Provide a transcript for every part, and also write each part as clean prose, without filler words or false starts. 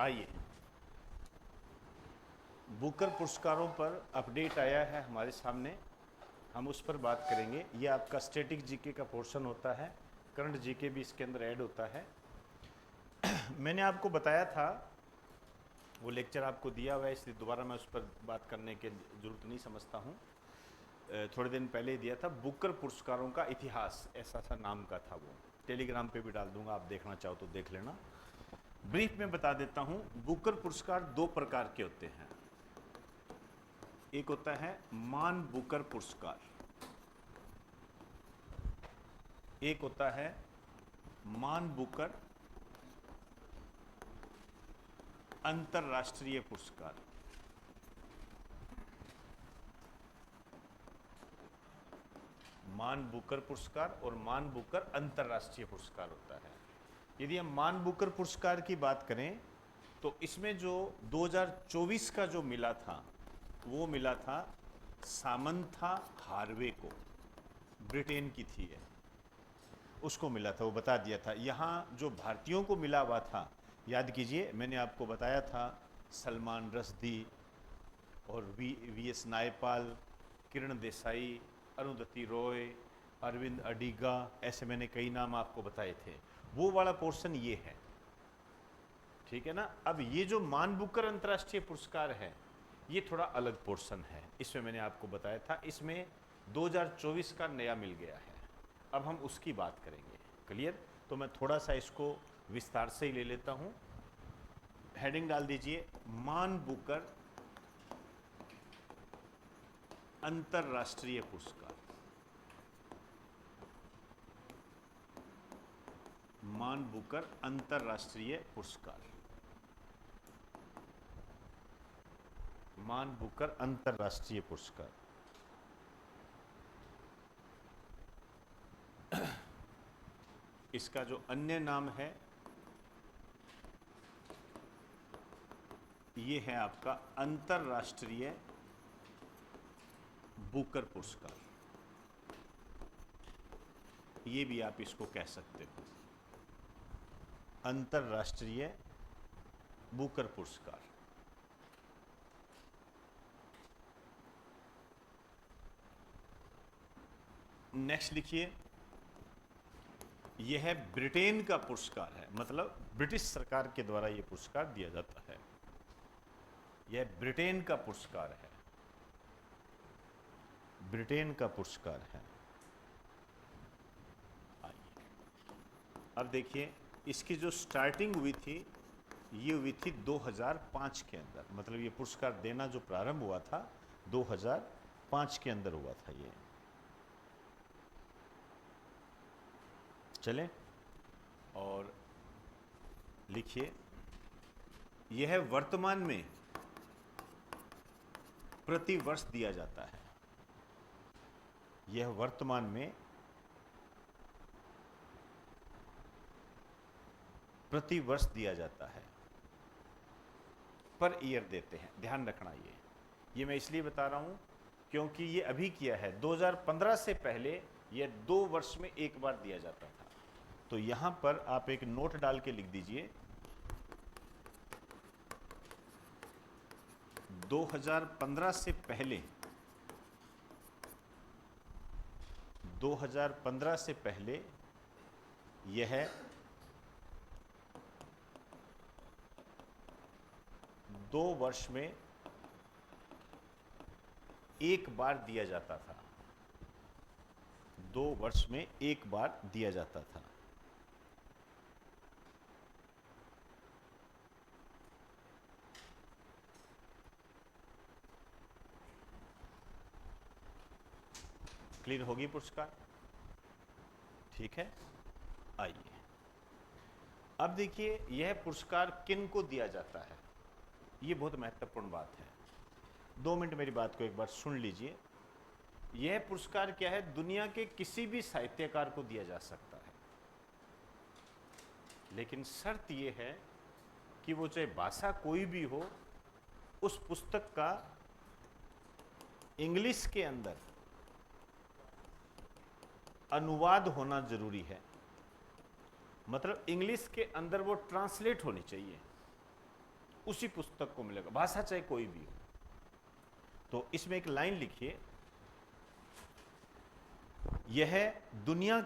आइए, बुकर पुरस्कारों पर अपडेट आया है हमारे सामने, हम उस पर बात करेंगे। ये आपका स्टैटिक जीके का पोर्शन होता है, करंट जीके भी इसके अंदर ऐड होता है। मैंने आपको बताया था, वो लेक्चर आपको दिया हुआ है, इसलिए दोबारा मैं उस पर बात करने की ज़रूरत नहीं समझता हूँ। थोड़े दिन पहले ही दिया था, बुकर पुरस्कारों का इतिहास, ऐसा सा नाम का था वो। टेलीग्राम पे भी डाल दूंगा, आप देखना चाहो तो देख लेना। ब्रीफ में बता देता हूँ, बुकर पुरस्कार दो प्रकार के होते हैं। एक होता है मान बुकर पुरस्कार, एक होता है मान बुकर अंतरराष्ट्रीय पुरस्कार। मान बुकर पुरस्कार और मान बुकर अंतरराष्ट्रीय पुरस्कार होता है। यदि हम मान बुकर पुरस्कार की बात करें तो इसमें जो 2024 का जो मिला था वो मिला था सामंथा हार्वे को, ब्रिटेन की थी है, उसको मिला था, वो बता दिया था। यहाँ जो भारतीयों को मिला हुआ था, याद कीजिए मैंने आपको बताया था, सलमान रश्दी और वी एस नायपाल, किरण देसाई, अरुंधति रॉय, अरविंद अडिगा, ऐसे मैंने कई नाम आपको बताए थे। वो वाला पोर्शन ये है, ठीक है ना। अब ये जो मान बुकर अंतर्राष्ट्रीय पुरस्कार है, ये थोड़ा अलग पोर्शन है। इसमें मैंने आपको बताया था, इसमें 2024 का नया मिल गया है। अब हम उसकी बात करेंगे, क्लियर। तो मैं थोड़ा सा इसको विस्तार से ही ले लेता हूं। हेडिंग डाल दीजिए, मान बुकर अंतरराष्ट्रीय पुरस्कार। मान बुकर अंतरराष्ट्रीय पुरस्कार, मान बुकर अंतरराष्ट्रीय पुरस्कार। इसका जो अन्य नाम है ये है आपका अंतरराष्ट्रीय बुकर पुरस्कार, ये भी आप इसको कह सकते हो, अंतरराष्ट्रीय बुकर पुरस्कार। नेक्स्ट लिखिए, यह है ब्रिटेन का पुरस्कार है, मतलब ब्रिटिश सरकार के द्वारा यह पुरस्कार दिया जाता है। यह ब्रिटेन का पुरस्कार है, ब्रिटेन का पुरस्कार है। आइए अब देखिए, इसकी जो स्टार्टिंग हुई थी ये हुई थी 2005 के अंदर, मतलब ये पुरस्कार देना जो प्रारंभ हुआ था 2005 के अंदर हुआ था ये। चलें और लिखिए, यह वर्तमान में प्रति वर्ष दिया जाता है। यह वर्तमान में प्रति वर्ष दिया जाता है, पर ईयर देते हैं, ध्यान रखना। ये मैं इसलिए बता रहा हूं क्योंकि ये अभी किया है, 2015 से पहले यह 2 वर्ष में एक बार दिया जाता था। तो यहां पर आप एक नोट डाल के लिख दीजिए, 2015 से पहले, 2015 से पहले यह 2 वर्ष में एक बार दिया जाता था, 2 वर्ष में एक बार दिया जाता था। क्लियर होगी पुरस्कार, ठीक है। आइए अब देखिए, यह पुरस्कार किन को दिया जाता है, यह बहुत महत्वपूर्ण बात है। 2 मिनट मेरी बात को एक बार सुन लीजिए। यह पुरस्कार क्या है, दुनिया के किसी भी साहित्यकार को दिया जा सकता है, लेकिन शर्त यह है कि वो चाहे भाषा कोई भी हो, उस पुस्तक का इंग्लिश के अंदर अनुवाद होना जरूरी है, मतलब इंग्लिश के अंदर वो ट्रांसलेट होनी चाहिए। उसी पुस्तक को मिलेगा, भाषा चाहे कोई भी हो। तो इसमें एक लाइन लिखिए, यह दुनिया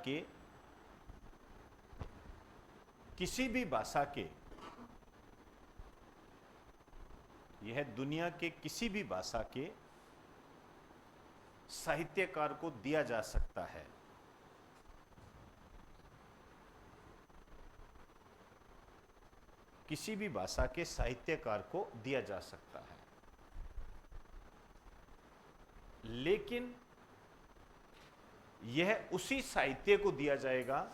के किसी भी भाषा के, यह दुनिया के किसी भी भाषा के साहित्यकार को दिया जा सकता है। किसी भी भाषा के साहित्यकार को दिया जा सकता है, लेकिन यह उसी साहित्य को दिया जाएगा,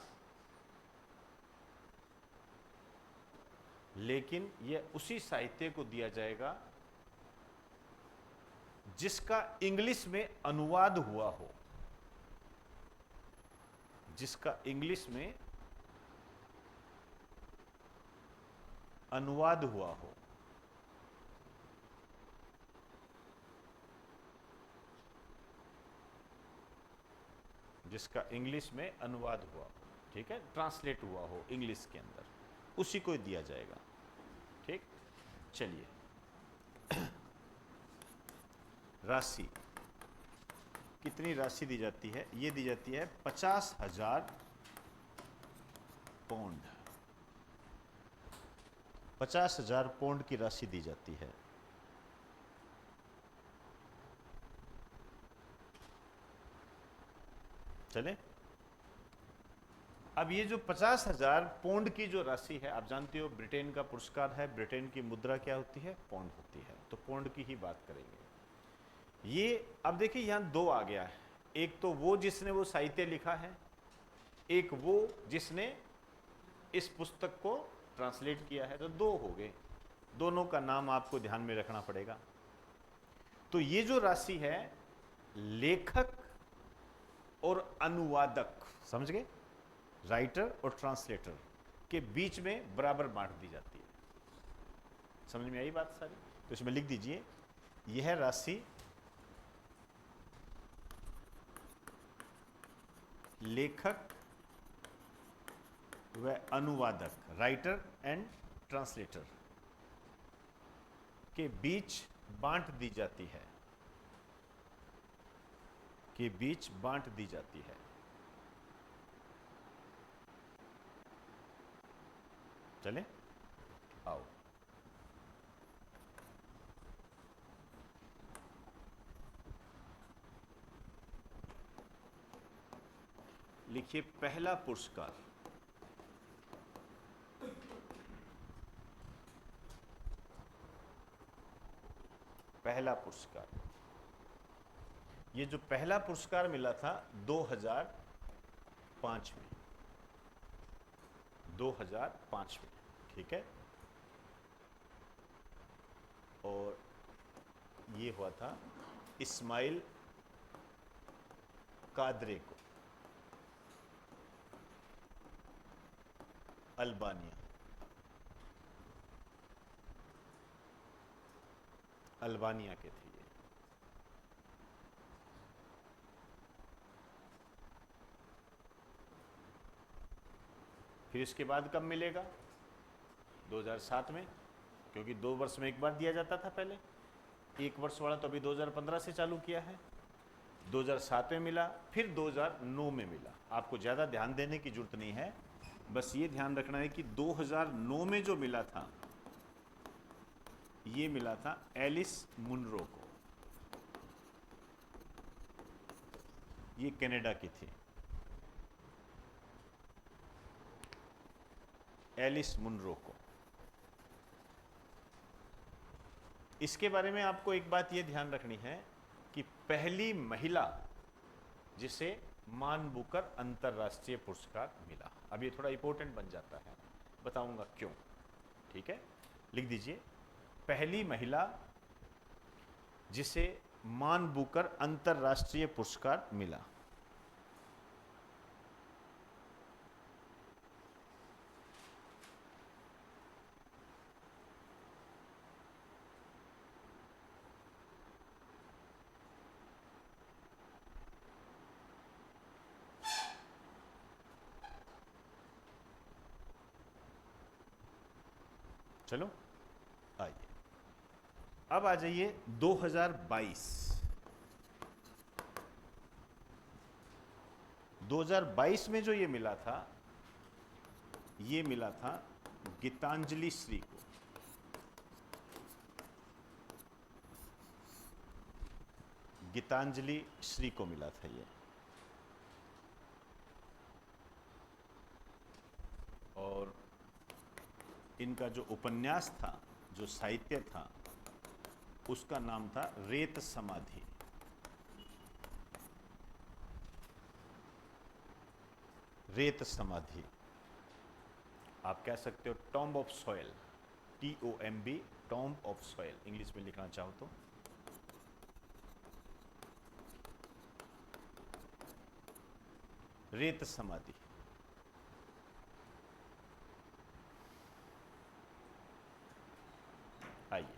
लेकिन यह उसी साहित्य को दिया जाएगा जिसका इंग्लिश में अनुवाद हुआ हो, जिसका इंग्लिश में अनुवाद हुआ हो। जिसका इंग्लिश में अनुवाद हुआ हो, ठीक है, ट्रांसलेट हुआ हो इंग्लिश के अंदर, उसी को दिया जाएगा। ठीक, चलिए राशि, कितनी राशि दी जाती है? ये दी जाती है 50,000 पौंड। 50,000 पौंड की राशि दी जाती है। चले, अब ये जो 50,000 पौंड की जो राशि है, आप जानते हो ब्रिटेन का पुरस्कार है, ब्रिटेन की मुद्रा क्या होती है? पौंड होती है, तो पौंड की ही बात करेंगे। ये अब देखिए यहां दो आ गया है, एक तो वो जिसने वो साहित्य लिखा है, एक वो जिसने इस पुस्तक को ट्रांसलेट किया है, तो दो हो गए। दोनों का नाम आपको ध्यान में रखना पड़ेगा। तो ये जो राशि है, लेखक और अनुवादक, समझ गए, राइटर और ट्रांसलेटर के बीच में बराबर बांट दी जाती है। समझ में आई बात सारी? तो इसमें लिख दीजिए, यह राशि लेखक व अनुवादक, राइटर एंड ट्रांसलेटर के बीच बांट दी जाती है, के बीच बांट दी जाती है। चले, आओ लिखिए, पहला पुरस्कार, पहला पुरस्कार, ये जो पहला पुरस्कार मिला था 2005 में, 2005 में, ठीक है, और ये हुआ था इस्माइल कादरे को, अल्बानिया, अल्बानिया के थे ये। फिर इसके बाद कब मिलेगा? 2007 में, क्योंकि 2 वर्ष में एक बार दिया जाता था पहले। 1 वर्ष वाला तो अभी 2015 से चालू किया है। 2007 में मिला, फिर 2009 में मिला। आपको ज़्यादा ध्यान देने की जरूरत नहीं है, बस ये ध्यान रखना है कि 2009 में जो मिला था, ये मिला था एलिस मुनरो को। ये कनाडा की थी, एलिस मुनरो को। इसके बारे में आपको एक बात ये ध्यान रखनी है कि पहली महिला जिसे मान बुकर अंतरराष्ट्रीय पुरस्कार मिला। अब ये थोड़ा इंपॉर्टेंट बन जाता है, बताऊंगा क्यों। ठीक है, लिख दीजिए, पहली महिला जिसे मान बुकर अंतरराष्ट्रीय पुरस्कार मिला। चलो आइए, अब आ जाइए 2022। 2022 में जो ये मिला था, ये मिला था गीतांजलि श्री को। गीतांजलि श्री को मिला था ये। और इनका जो उपन्यास था, जो साहित्य था, उसका नाम था रेत समाधि। रेत समाधि, आप कह सकते हो tomb of soil, TOMB, tomb of soil, English में लिखना चाहो तो। रेत समाधि। आइए,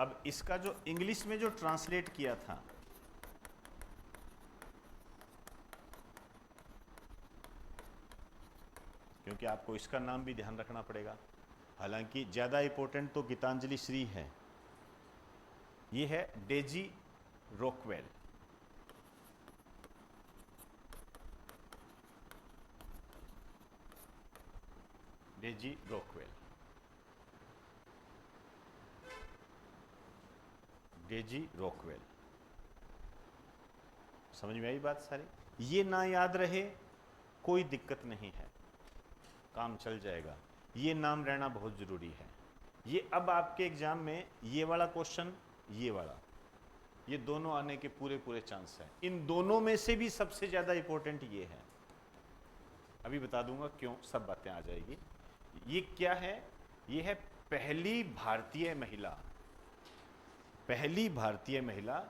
अब इसका जो इंग्लिश में जो ट्रांसलेट किया था, क्योंकि आपको इसका नाम भी ध्यान रखना पड़ेगा, हालांकि ज़्यादा इंपॉर्टेंट तो गीतांजलि श्री है। ये है Daisy Rockwell. Daisy Rockwell. Daisy Rockwell, समझ में आई बात सारी? ये ना याद रहे कोई दिक्कत नहीं है, काम चल जाएगा। ये नाम रहना बहुत ज़रूरी है। ये अब आपके एग्जाम में ये वाला क्वेश्चन, ये वाला, ये दोनों आने के पूरे पूरे चांस हैं। इन दोनों में से भी सबसे ज़्यादा इंपॉर्टेंट ये है। अभी बता दूंगा क्यों, सब बातें आ जाएगी। ये क्या है? ये है पहली भारतीय महिला, पहली भारतीय महिला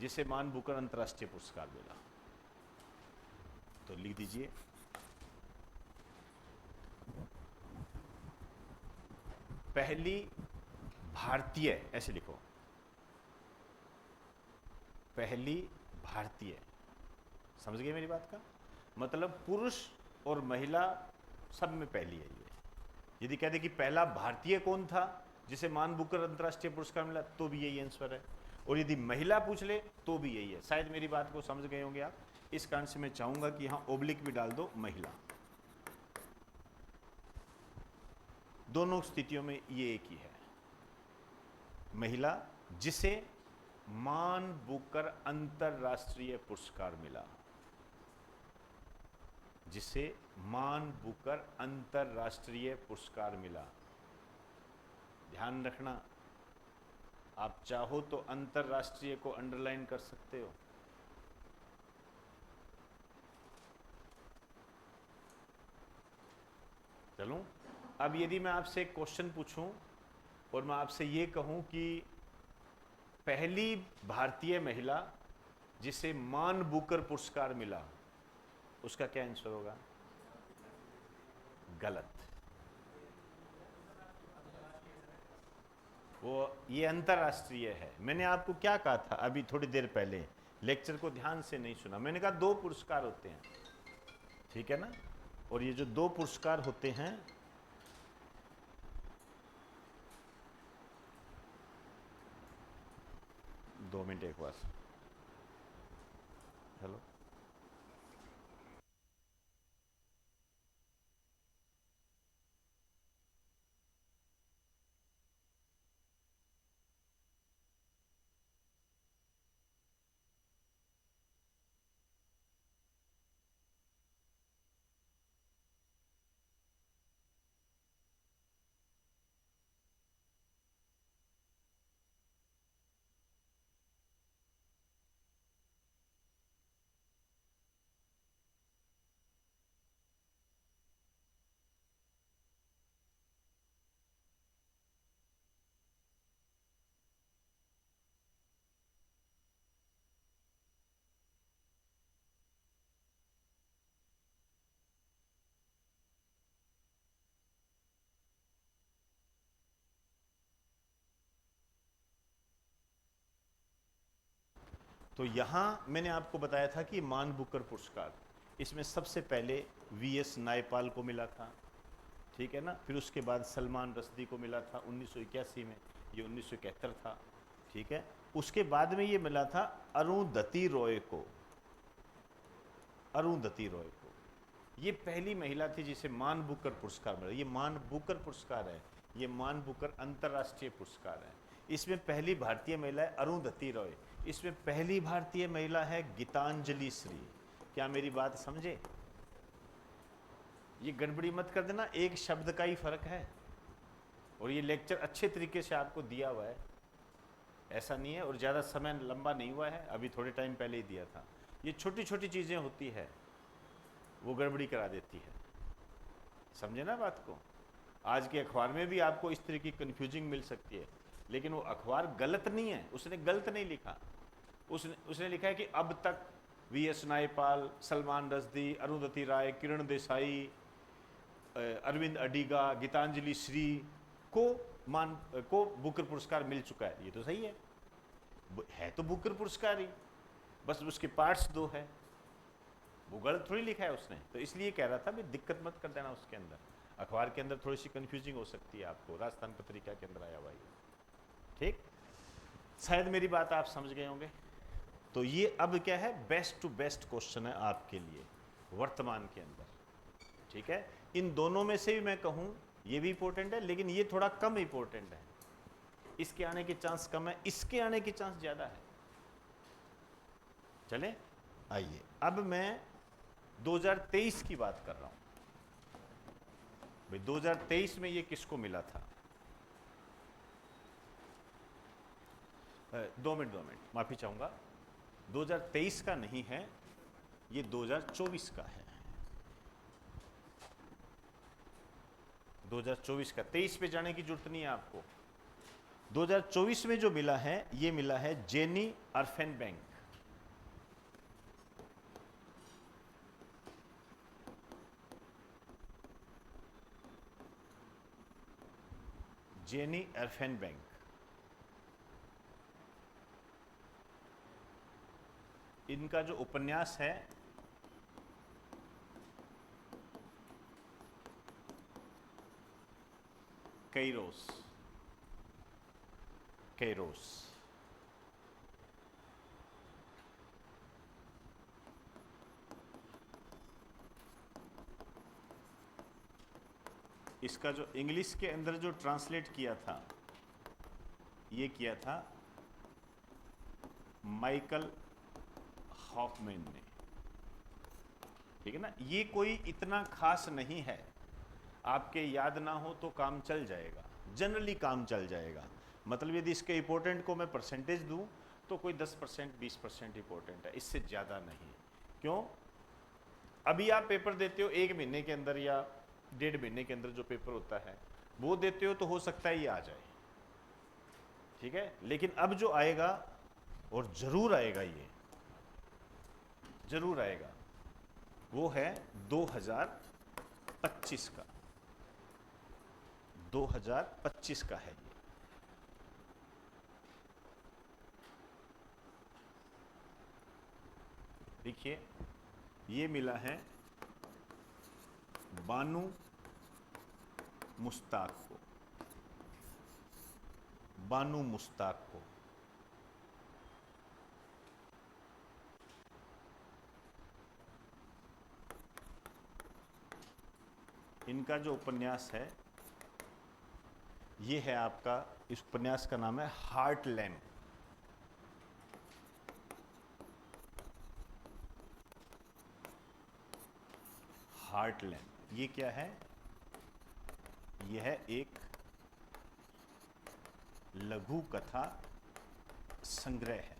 जिसे मान बुकर अंतर्राष्ट्रीय पुरस्कार मिला। तो लिख दीजिए, पहली भारतीय, ऐसे लिखो, पहली भारतीय। समझ गए मेरी बात का मतलब? पुरुष और महिला सब में पहली है ये। यदि कहते कि पहला भारतीय कौन था जिसे मान बुकर अंतर्राष्ट्रीय पुरस्कार मिला, तो भी यही आंसर है। और यदि महिला पूछ ले तो भी यही है। शायद मेरी बात को समझ गए होंगे आप। इस कारण से मैं चाहूंगा कि यहां ओब्लिक भी डाल दो, महिला। दोनों स्थितियों में ये एक ही है, महिला जिसे मान बुकर अंतरराष्ट्रीय पुरस्कार मिला, जिसे मान बुकर अंतरराष्ट्रीय पुरस्कार मिला। ध्यान रखना, आप चाहो तो अंतरराष्ट्रीय को अंडरलाइन कर सकते हो। चलूं, अब यदि मैं आपसे एक क्वेश्चन पूछूं और मैं आपसे ये कहूं कि पहली भारतीय महिला जिसे मान बुकर पुरस्कार मिला, उसका क्या आंसर होगा? गलत। वो ये अंतरराष्ट्रीय है। मैंने आपको क्या कहा था अभी थोड़ी देर पहले? लेक्चर को ध्यान से नहीं सुना। मैंने कहा 2 पुरस्कार होते हैं, ठीक है ना? और ये जो 2 पुरस्कार होते हैं, दो मिनट एक बार, हेलो। तो यहां मैंने आपको बताया था कि मान बुकर पुरस्कार, इसमें सबसे पहले VS नायपाल को मिला था, ठीक है ना। फिर उसके बाद सलमान रश्दी को मिला था 1981 में, ये 1971 था, ठीक है। उसके बाद में ये मिला था अरुंधति रॉय को, अरुंधति रॉय को। ये पहली महिला थी जिसे मान बुकर पुरस्कार मिला। ये मान बुकर पुरस्कार है, ये मान बुकर अंतर्राष्ट्रीय पुरस्कार है। इसमें पहली भारतीय महिला है अरुंधति रॉय, इसमें पहली भारतीय महिला है गीतांजलि श्री। क्या मेरी बात समझे? ये गड़बड़ी मत कर देना, एक शब्द का ही फर्क है। और ये लेक्चर अच्छे तरीके से आपको दिया हुआ है, ऐसा नहीं है, और ज़्यादा समय लंबा नहीं हुआ है, अभी थोड़े टाइम पहले ही दिया था। ये छोटी छोटी चीज़ें होती है, वो गड़बड़ी करा देती है, समझे ना बात को। आज के अखबार में भी आपको इस तरह की कन्फ्यूजिंग मिल सकती है, लेकिन वो अखबार गलत नहीं है, उसने गलत नहीं लिखा। उसने लिखा है कि अब तक वी.एस. नायपाल, सलमान रश्दी, अरुंधति राय, किरण देसाई, अरविंद अडिगा, गीतांजलि श्री को बुकर पुरस्कार मिल चुका है। ये तो सही है तो बुकर पुरस्कार ही, बस उसके पार्ट्स दो है, वो गलत थोड़ी लिखा है उसने। तो इसलिए कह रहा था भी दिक्कत मत कर देना उसके अंदर, अखबार के अंदर थोड़ी सी कंफ्यूजिंग हो सकती है आपको, राजस्थान पत्रिका के अंदर आया हुआ है, ठीक। शायद मेरी बात आप समझ गए होंगे। तो ये अब क्या है, बेस्ट टू बेस्ट क्वेश्चन है आपके लिए वर्तमान के अंदर, ठीक है। इन दोनों में से भी मैं कहूँ ये भी इंपॉर्टेंट है, लेकिन ये थोड़ा कम इंपॉर्टेंट है, इसके आने के चांस कम है, इसके आने के चांस ज़्यादा है। चले आइए, अब मैं 2023 की बात कर रहा हूँ भाई। 2023 में ये किसको मिला था? 2 मिनट माफ़ी चाहूँगा, 2023 का नहीं है, ये 2024 का है। 2024 का, 23 पे जाने की जरूरत नहीं है आपको। 2024 में जो मिला है, ये मिला है जेनी अरफेनबेंक। जेनी अरफेनबेंक, इनका जो उपन्यास है कैरोस, कैरोस, इसका जो इंग्लिश के अंदर जो ट्रांसलेट किया था, ये किया था माइकल हॉफमैन ने, ठीक है ना। ये कोई इतना खास नहीं है, आपके याद ना हो तो काम चल जाएगा, जनरली काम चल जाएगा। मतलब यदि इसके इंपॉर्टेंट को मैं परसेंटेज दूं तो कोई 10% 20% इंपॉर्टेंट है, इससे ज़्यादा नहीं। क्यों? अभी आप पेपर देते हो 1 महीने के अंदर या 1.5 महीने के अंदर जो पेपर होता है वो देते हो, तो हो सकता है ये आ जाए, ठीक है। लेकिन अब जो आएगा, और ज़रूर आएगा, ये ज़रूर आएगा, वो है 2025 का, 2025 का है ये। देखिए, ये मिला है बानू मुश्ताक को, बानू मुश्ताक को। इनका जो उपन्यास है ये है आपका, इस उपन्यास का नाम है हार्ट लैम्प। हार्ट लैम्प ये क्या है? यह है एक लघु कथा संग्रह है,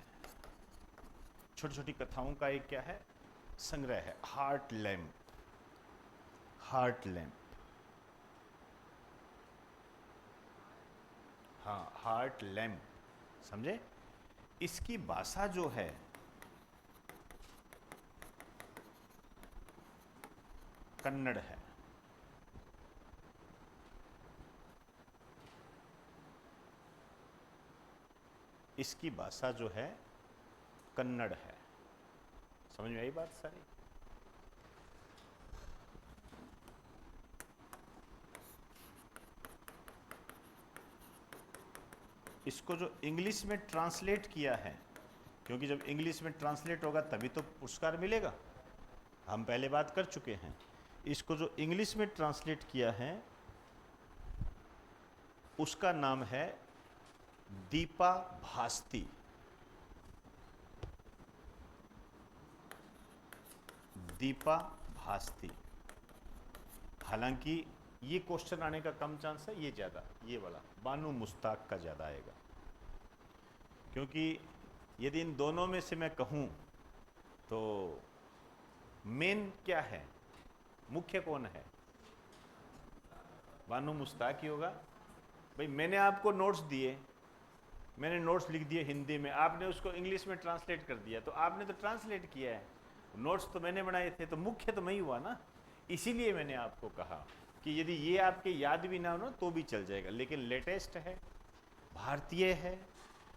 छोटी छोटी कथाओं का एक क्या है, संग्रह है, हार्ट लैम्प, हार्ट लैम्प। हाँ, हार्ट लैम्प, समझे। इसकी भाषा जो है कन्नड़ है, इसकी भाषा जो है कन्नड़ है। समझ में आई बात सारी? इसको जो इंग्लिश में ट्रांसलेट किया है, क्योंकि जब इंग्लिश में ट्रांसलेट होगा तभी तो पुरस्कार मिलेगा, हम पहले बात कर चुके हैं। इसको जो इंग्लिश में ट्रांसलेट किया है उसका नाम है दीपा भास्ती। दीपा भास्ती। हालांकि ये क्वेश्चन आने का कम चांस है, ये ज़्यादा, ये वाला बानू मुश्ताक का ज़्यादा आएगा, क्योंकि यदि इन दोनों में से मैं कहूँ तो मेन क्या है, मुख्य कौन है? बानू मुश्ताक ही होगा। भाई मैंने आपको नोट्स दिए, मैंने नोट्स लिख दिए हिंदी में, आपने उसको इंग्लिश में ट्रांसलेट कर दिया, तो आपने तो ट्रांसलेट किया है, नोट्स तो मैंने बनाए थे, तो मुख्य तो मैं ही हुआ ना। इसीलिए मैंने आपको कहा कि यदि ये आपके याद भी ना हो ना तो भी चल जाएगा, लेकिन लेटेस्ट है, भारतीय है,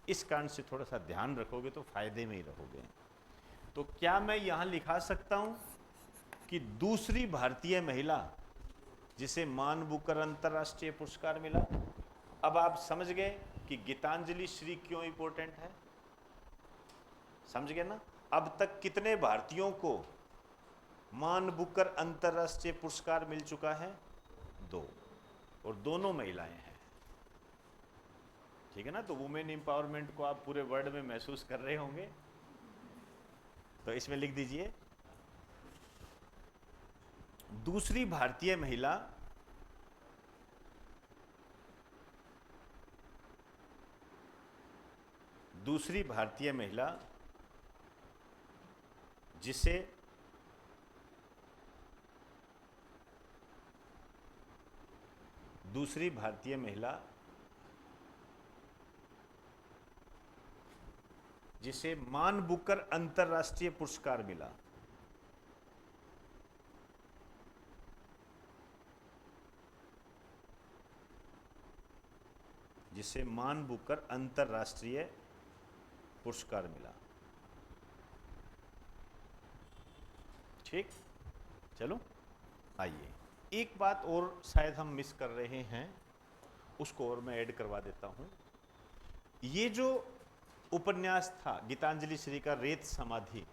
इस कारण से थोड़ा सा ध्यान रखोगे तो फायदे में ही रहोगे। तो क्या मैं यहाँ लिखा सकता हूँ कि दूसरी भारतीय महिला जिसे मान बुकर अंतर्राष्ट्रीय पुरस्कार मिला? अब आप समझ गए कि गीतांजलि श्री क्यों इंपॉर्टेंट है, समझ गए ना? अब तक कितने भारतीयों को मान बुकर अंतर्राष्ट्रीय पुरस्कार मिल चुका है? 2, और दोनों महिलाएं हैं, ठीक है ना? तो वुमेन एम्पावरमेंट को आप पूरे वर्ल्ड में महसूस कर रहे होंगे। तो इसमें लिख दीजिए दूसरी भारतीय महिला जिसे मान बुकर अंतर्राष्ट्रीय पुरस्कार मिला। जिसे मान बुकर अंतर्राष्ट्रीय पुरस्कार मिला। ठीक, चलो आइए, एक बात और शायद हम मिस कर रहे हैं, उसको और मैं ऐड करवा देता हूं। ये जो उपन्यास था गीतांजलि श्री का, रेत समाधि,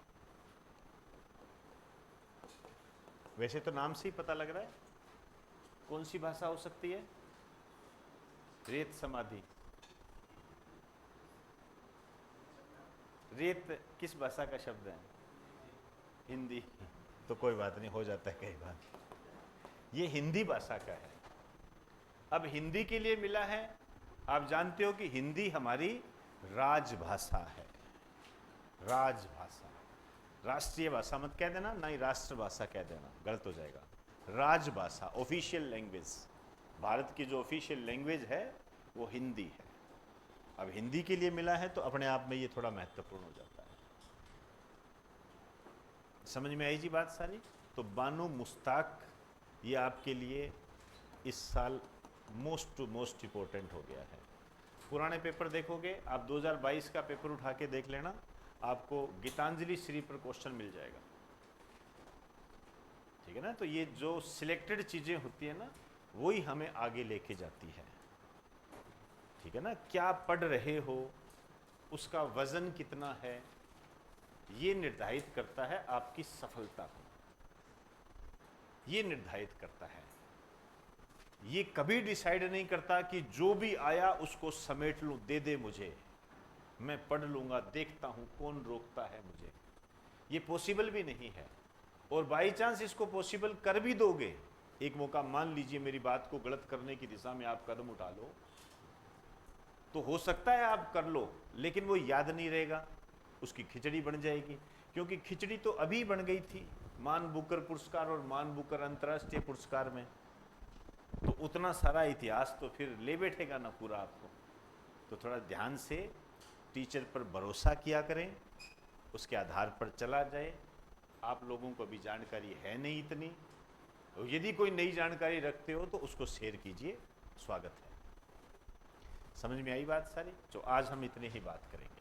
वैसे तो नाम से ही पता लग रहा है कौन सी भाषा हो सकती है? रेत समाधि। रेत किस भाषा का शब्द है? हिंदी। तो कोई बात नहीं, हो जाता है कई बार। ये हिंदी भाषा का है। अब हिंदी के लिए मिला है, आप जानते हो कि हिंदी हमारी राजभाषा है। राजभाषा, राष्ट्रीय भाषा मत कह देना, ना ही राष्ट्रभाषा कह देना, गलत हो जाएगा। राजभाषा, ऑफिशियल लैंग्वेज, भारत की जो ऑफिशियल लैंग्वेज है वो हिंदी है। अब हिंदी के लिए मिला है तो अपने आप में ये थोड़ा महत्वपूर्ण हो जाता है। समझ में आई जी बात सारी? तो बानो मुश्ताक ये आपके लिए इस साल मोस्ट इम्पोर्टेंट हो गया है। पुराने पेपर देखोगे आप, 2022 का पेपर उठा के देख लेना, आपको गीतांजलि श्री पर क्वेश्चन मिल जाएगा, ठीक है ना? तो ये जो सिलेक्टेड चीज़ें होती है ना, वही हमें आगे लेके जाती है, ठीक है ना? क्या पढ़ रहे हो, उसका वजन कितना है, ये निर्धारित करता है आपकी सफलता को, ये निर्धारित करता है। ये कभी डिसाइड नहीं करता कि जो भी आया उसको समेट लूं, दे दे मुझे, मैं पढ़ लूंगा, देखता हूं कौन रोकता है मुझे। ये पॉसिबल भी नहीं है। और बाई चांस इसको पॉसिबल कर भी दोगे, एक मौका मान लीजिए मेरी बात को गलत करने की दिशा में आप कदम उठा लो, तो हो सकता है आप कर लो, लेकिन वो याद नहीं रहेगा, उसकी खिचड़ी बन जाएगी। क्योंकि खिचड़ी तो अभी बन गई थी मान बुकर पुरस्कार और मान बुकर अंतर्राष्ट्रीय पुरस्कार में, तो उतना सारा इतिहास तो फिर ले बैठेगा ना पूरा आपको। तो थोड़ा ध्यान से टीचर पर भरोसा किया करें, उसके आधार पर चला जाए। आप लोगों को भी जानकारी है नहीं इतनी, तो यदि कोई नई जानकारी रखते हो तो उसको शेयर कीजिए, स्वागत है। समझ में आई बात सारी? तो आज हम इतने ही बात करेंगे।